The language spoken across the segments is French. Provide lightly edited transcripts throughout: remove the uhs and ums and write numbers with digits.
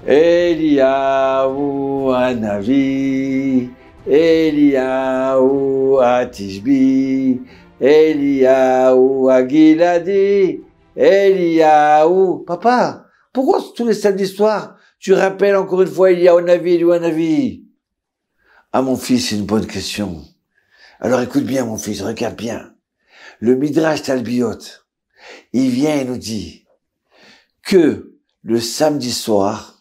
Eliyahu Hanavi, Eliyahu Atishbi, Eliyahu Agiladi, Eliyahu. Papa, pourquoi tous les samedis soirs, tu rappelles encore une fois Eliyahu Hanavi, Eliyahu Hanavi? Ah mon fils, c'est une bonne question. Alors écoute bien mon fils, regarde bien. Le Midrash Talbiot, il vient et nous dit que le samedi soir,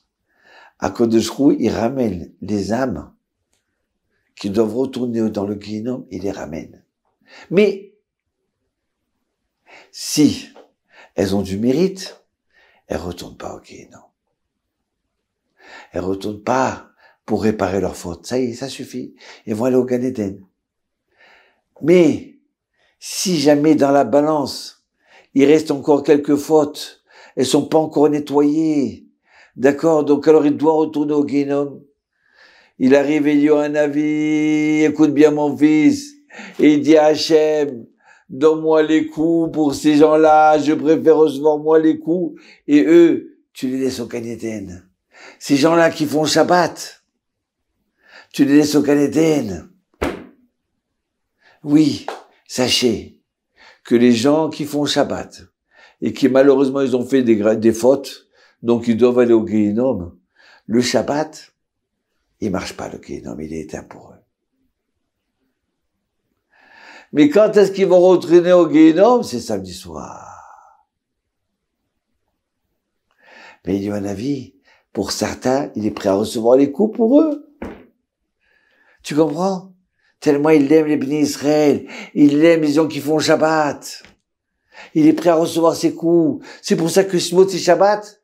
à Kodesh Hu, il ramène les âmes qui doivent retourner dans le Guénom, il les ramène. Mais si elles ont du mérite, elles retournent pas au Guénom. Elles retournent pas pour réparer leurs fautes. Ça y est, ça suffit. Elles vont aller au Gan Eden. Mais si jamais dans la balance, il reste encore quelques fautes, elles sont pas encore nettoyées, d'accord, donc alors il doit retourner au Guénom. Il arrive, il dit à un avis, écoute bien mon fils, et il dit à Hachem, donne-moi les coups pour ces gens-là, je préfère recevoir moi les coups, et eux, tu les laisses au Gan Eden. Ces gens-là qui font Shabbat, tu les laisses au Gan Eden. Oui, sachez que les gens qui font Shabbat, et qui malheureusement ils ont fait des fautes, donc ils doivent aller au Guénom, le Shabbat, il marche pas le Guénom, il est éteint pour eux. Mais quand est-ce qu'ils vont retourner au Guénom? C'est samedi soir. Mais il y a un avis, pour certains, il est prêt à recevoir les coups pour eux. Tu comprends? Tellement il aime les bénis Israël, il aime les gens qui font Shabbat. Il est prêt à recevoir ses coups. C'est pour ça que ce mot c'est Shabbat.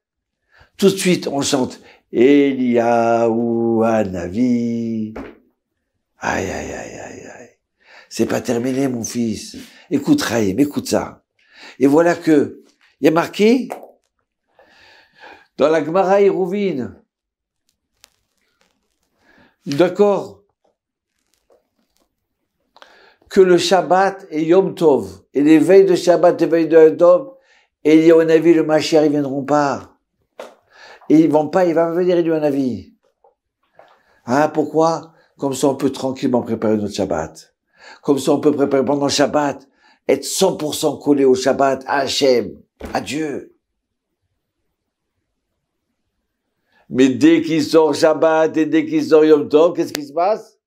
Tout de suite, on chante Eliyahu Hanavi. Aïe, aïe, aïe, aïe, aïe. C'est pas terminé, mon fils. Écoute, Raïm, écoute ça. Et voilà que, il y a marqué, dans la Gemara Hérouvine, d'accord, que le Shabbat est Yom Tov, et les veilles de Shabbat et les veilles de Yom Tov, et il y a un avis, le Mashiach, ils viendront pas. Et ils vont pas, il va venir, il y a un avis. Hein, pourquoi? Comme ça, on peut tranquillement préparer notre Shabbat. Comme ça, on peut préparer pendant le Shabbat, être 100% collé au Shabbat, à Hachem, à Dieu. Mais dès qu'il sort Shabbat et dès qu'il sort Yom Tov, qu'est-ce qui se passe?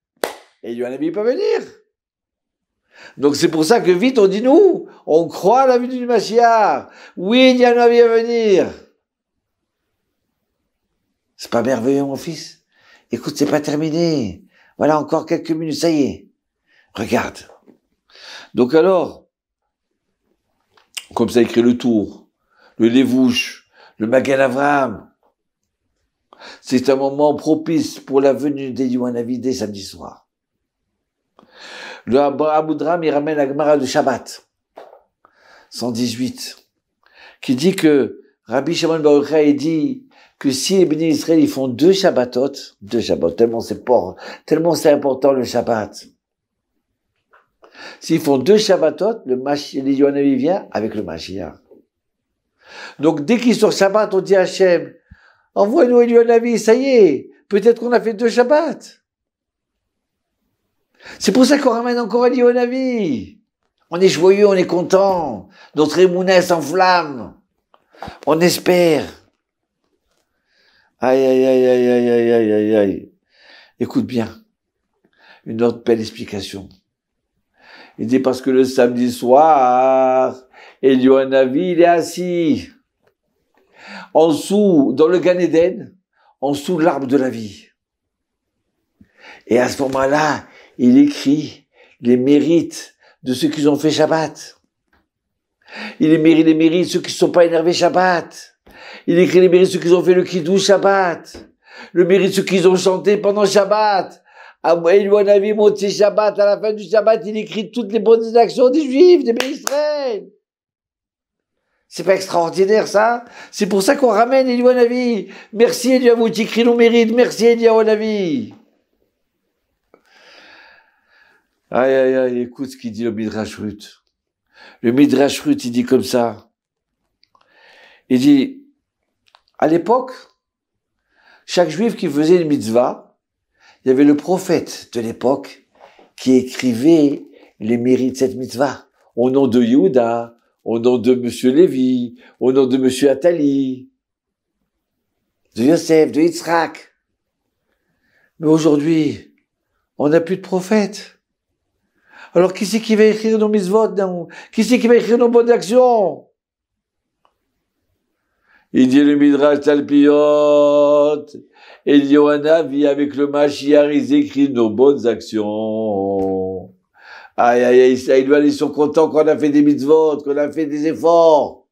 Et il y a un avis, il peut venir. Donc c'est pour ça que vite on dit nous, on croit à la venue du Mashiach. Oui, il y a un avis à venir. C'est pas merveilleux mon fils? Écoute, c'est pas terminé. Voilà encore quelques minutes, ça y est. Regarde. Donc alors, comme ça écrit le Tour, le Lévouche, le Magen Avraham, c'est un moment propice pour la venue des Yohanavi dès samedi soir. Le Aboudram, il ramène la Gemara de Shabbat, 118, qui dit que Rabbi Shimon bar Yochai, il dit que si les bénis Israël, ils font deux Shabbatot, tellement c'est important le Shabbat. S'ils font deux Shabbatot, les Yohanavi vient avec le Mashiach. Donc, dès qu'ils sont Shabbat, on dit à Hachem, envoie-nous les Yohanavi, ça y est, peut-être qu'on a fait deux Shabbats. C'est pour ça qu'on ramène encore un Yohanavi. On est joyeux, on est content. Notre émouna s'enflamme. On espère. Aïe, aïe, aïe, aïe, aïe, aïe, aïe, aïe, aïe. Écoute bien. Une autre belle explication. Il dit parce que le samedi soir, Yohanavi, il est assis. En dessous, dans le Gan Eden, en dessous de l'arbre de la vie. Et à ce moment-là, il écrit les mérites de ceux qui ont fait Shabbat. Il écrit les mérites de ceux qui ne sont pas énervés Shabbat. Il écrit les mérites de ceux qui ont fait le Kiddush Shabbat. Le mérite de ceux qui ont chanté pendant Shabbat. Yohanavi Motzi Shabbat, à la fin du Shabbat, il écrit toutes les bonnes actions des Juifs, des Bénis Israël. C'est pas extraordinaire, ça? C'est pour ça qu'on ramène Yohanavi. Merci Eliyahu, tu écris nos mérites. Merci Yohanavi. Aïe, aïe, aïe, écoute ce qu'il dit le Midrash Ruth. Le Midrash Ruth, il dit comme ça. Il dit, à l'époque, Chaque juif qui faisait une mitzvah, il y avait le prophète de l'époque qui écrivait les mérites de cette mitzvah. Au nom de Yehuda, au nom de Monsieur Lévi, au nom de Monsieur Attali, de Yosef, de Yitzhak. Mais aujourd'hui, on n'a plus de prophète. Alors qui c'est qui va écrire nos mitzvot, non? Qui c'est qui va écrire nos bonnes actions? Il dit le Midrash Talpiot, Eliyahu vit avec le Mashiach, ils écrivent nos bonnes actions. Aïe, aïe, aïe, ils sont contents qu'on a fait des mitzvot, qu'on a fait des efforts,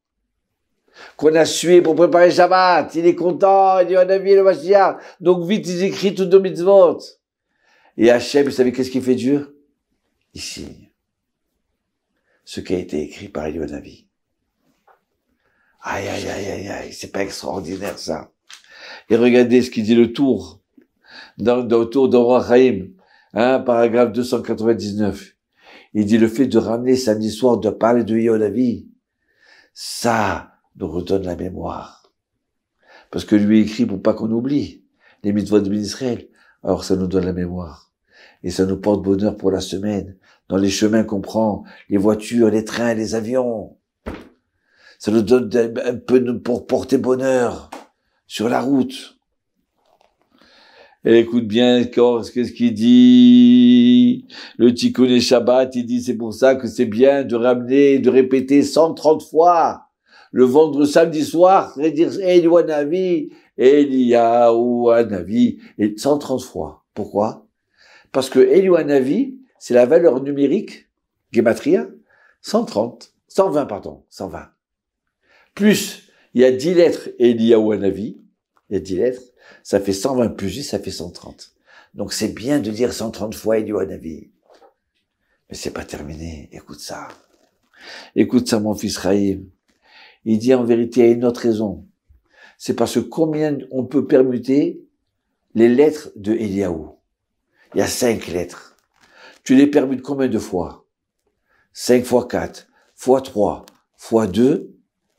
qu'on a sué pour préparer Shabbat. Il est content, Eliyahu et le Mashiach. Donc vite, ils écrivent toutes nos mitzvot. Et Hachem, vous savez qu'est-ce qu'il fait Dieu? Il signe ce qui a été écrit par Eliyahu. Aïe, aïe, aïe, aïe, aïe, c'est pas extraordinaire, ça. Et regardez ce qu'il dit le tour, dans le tour d'Orach Chaim, paragraphe 299. Il dit le fait de ramener samedi soir, de parler de Eliyahu, ça nous redonne la mémoire. Parce que lui écrit pour pas qu'on oublie les mitzvot de Israël. Alors ça nous donne la mémoire. Et ça nous porte bonheur pour la semaine, dans les chemins qu'on prend, les voitures, les trains, les avions. Ça nous donne un peu pour porter bonheur sur la route. Et écoute bien qu'est-ce qu'il dit. Le Tikkun Shabbat, il dit c'est pour ça que c'est bien de ramener, de répéter 130 fois le vendredi samedi soir, et dire Eliyahu Hanavi, et 130 fois. Pourquoi? Parce que Eliyahu, c'est la valeur numérique, Gematria, 120. Plus, il y a 10 lettres Eliyahu Hanavi, il y a 10 lettres, ça fait 120 plus 10, ça fait 130. Donc c'est bien de dire 130 fois Eliyahu Hanavi. Mais c'est pas terminé, écoute ça. Écoute ça, mon fils Chaim. Il dit en vérité, il y a une autre raison. C'est parce que combien on peut permuter les lettres de Eliyahu. Il y a 5 lettres. Tu les permutes combien de fois? 5 fois 4, fois 3, fois 2,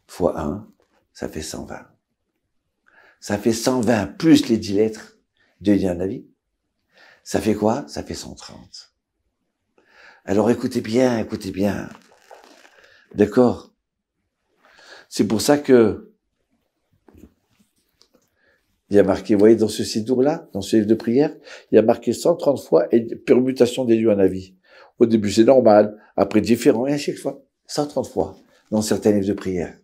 fois 1, ça fait 120. Ça fait 120 plus les 10 lettres de Eliyahu. Ça fait quoi? Ça fait 130. Alors écoutez bien. D'accord? C'est pour ça que il y a marqué, vous voyez, dans ce sidour-là, dans ce livre de prière, il y a marqué 130 fois et permutation d'Eliyahu. Au début, c'est normal. Après, différent. Et à chaque fois, 130 fois dans certains livres de prière.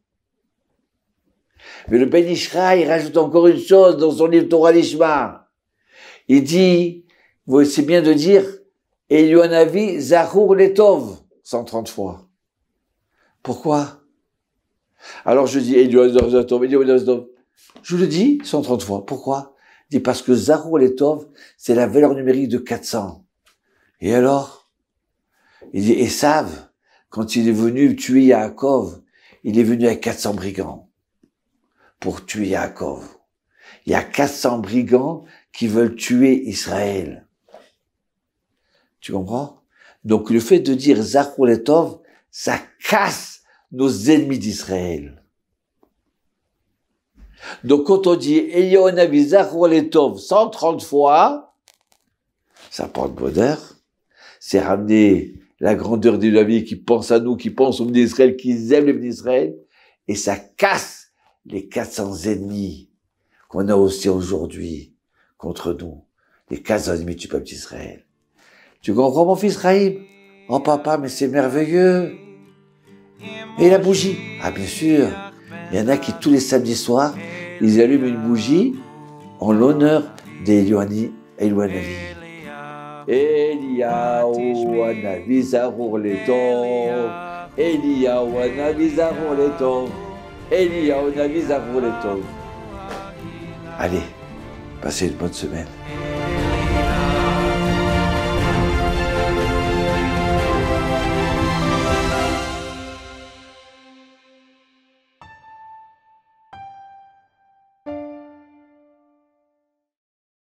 Mais le Ben Ishra, il rajoute encore une chose dans son livre Torah Lishma. Il dit, c'est bien de dire, Eliyahu Zachur Letov, 130 fois. Pourquoi? Alors je dis, Eliyahu Letov. Je le dis 130 fois. Pourquoi? Il dit parce que Zachur Letov, c'est la valeur numérique de 400. Et alors? Il dit, Esav, quand il est venu tuer Yaakov, il est venu avec 400 brigands pour tuer Yaakov. Il y a 400 brigands qui veulent tuer Israël. Tu comprends? Donc le fait de dire Zachur Letov, ça casse nos ennemis d'Israël. Donc quand on dit Eliyahu Zachur Letov 130 fois, ça porte bonheur. C'est ramener la grandeur de la vie qui pense à nous, qui pense aux bénis d'Israël, qui aiment les bénis d'Israël, et ça casse les 400 ennemis qu'on a aussi aujourd'hui contre nous, les 400 ennemis du peuple d'Israël. Tu comprends, mon fils Chaim? Oh papa, mais c'est merveilleux. Et la bougie? Ah bien sûr, il y en a qui tous les samedis soirs, ils allument une bougie en l'honneur d'Eliyahu Hanavi. Eliyahu Hanavi Zachur Letov, Eliyahu Hanavi Zachur Letov, Eliyahu Hanavi Zachur Letov. Allez, passez une bonne semaine.